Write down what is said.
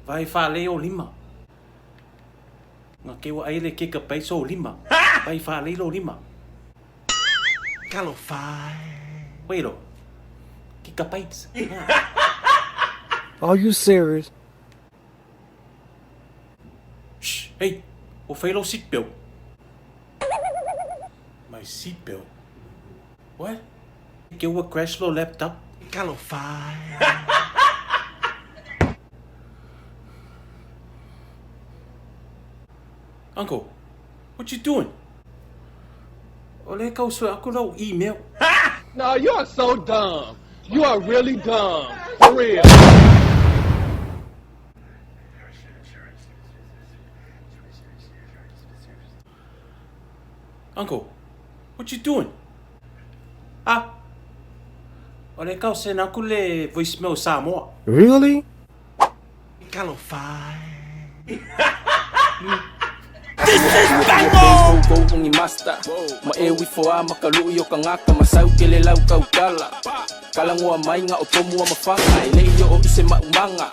Vai whale o lima. Ngā kewa aile ke ka paiso o lima. Vai whale o lima. Kalo whai. Wairo. GIGA-BYTES. Are you serious? Shh, hey. O whailo seatbelt. My seatbelt? What? Kewa crash lo laptop? Kalo whai. Uncle, what you doing? Ole kau sue aku lau email. No, you are so dumb. You are really dumb. For real. Uncle, what you doing? Ah? Ole kau send aku le voicemail Samoa. Really? Kalo whai. Go kung imasta maewi foa makaluyo ka nga kamasaw kilelaw kaw kala kalang wa may nga opo mo mafanga ile yo o ise maumanga